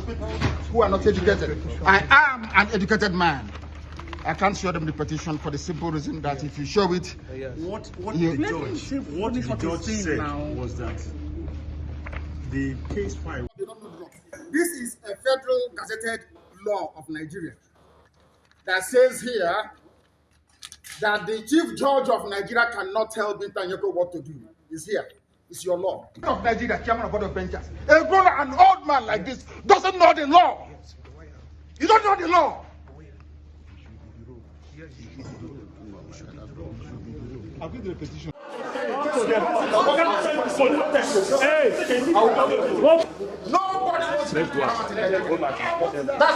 people who are not educated. I am an educated man. I can't show them the petition for the simple reason that if you show it, what the judge said was that the case file. This is a federal gazetted law of Nigeria that says here that the chief judge of Nigeria cannot tell Binta Nyako what to do. It's here. It's your law. Of Nigeria, chairman of board of benchers. A grown an old man like this doesn't know the law. You don't know the law. I'll give the petition. Nobody That's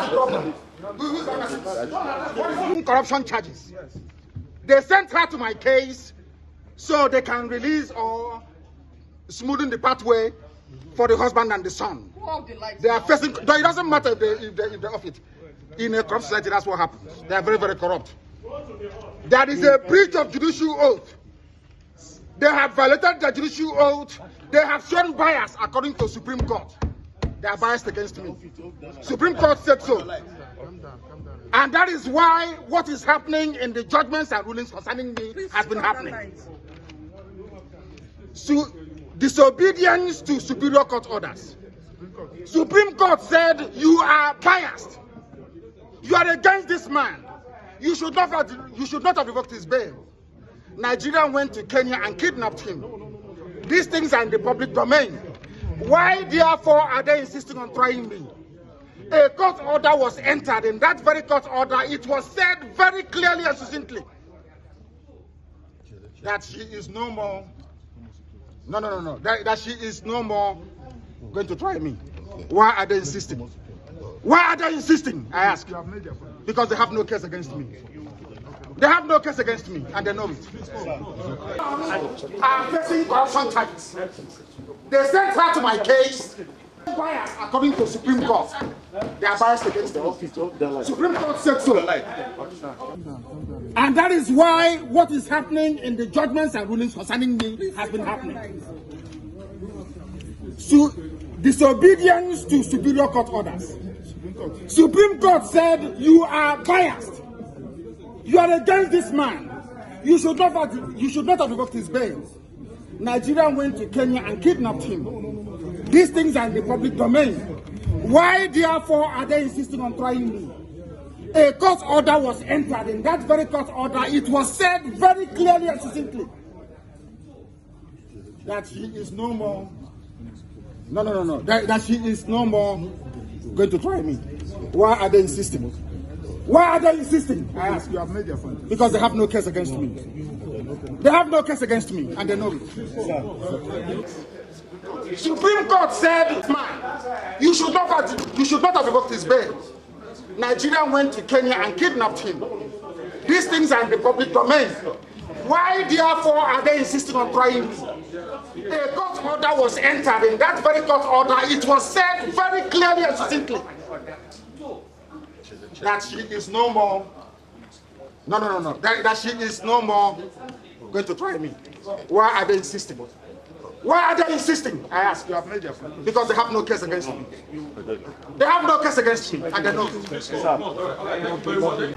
the problem. Corruption charges. They sent her to my case so they can release or smoothen the pathway for the husband and the son. They are facing. It doesn't matter if they off it. In a corrupt society, that's what happens. They are very, very corrupt. There is a breach of judicial oath. They have violated the judicial oath. They have shown bias according to Supreme Court. They are biased against me. Supreme Court said so. And that is why what is happening in the judgments and rulings concerning me has been happening. So, disobedience to Superior Court orders. Supreme Court said you are biased. You are against this man. You should not have revoked his bail. Nigeria went to Kenya and kidnapped him. These things are in the public domain. Why, therefore, are they insisting on trying me? A court order was entered. In that very court order, it was said very clearly and succinctly that she is no more. No. That she is no more going to try me. Why are they insisting? Why are they insisting? I ask. Because they have no case against me. They have no case against me, and they know it. I'm facing corruption charges. They sent her to my case. Bias, according to Supreme Court, they are biased against the Supreme Court said so. And that is why what is happening in the judgments and rulings concerning me has been happening. So, disobedience to Superior Court orders. Supreme Court said you are biased. You are against this man. You should not have revoked his bail. Nigeria went to Kenya and kidnapped him. These things are in the public domain. Why, therefore, are they insisting on trying me? A court order was entered. In that very court order, it was said very clearly and succinctly that she is no more. No. That she is no more going to try me. Why are they insisting? Why are they insisting? I ask. You have made your point. Because they have no case against me. They have no case against me, and they know it. Supreme Court said, man, you should not have revoked his bail. Nigeria went to Kenya and kidnapped him. These things are in the public domain. Why, therefore, are they insisting on trying me? A court order was entered. In that very court order, it was said very clearly and succinctly that she is no more. No. That she is no more going to try me. Why are they insisting? Why are they insisting? I ask. You have made your point. Because they have no case against me. They have no case against me, and they know it.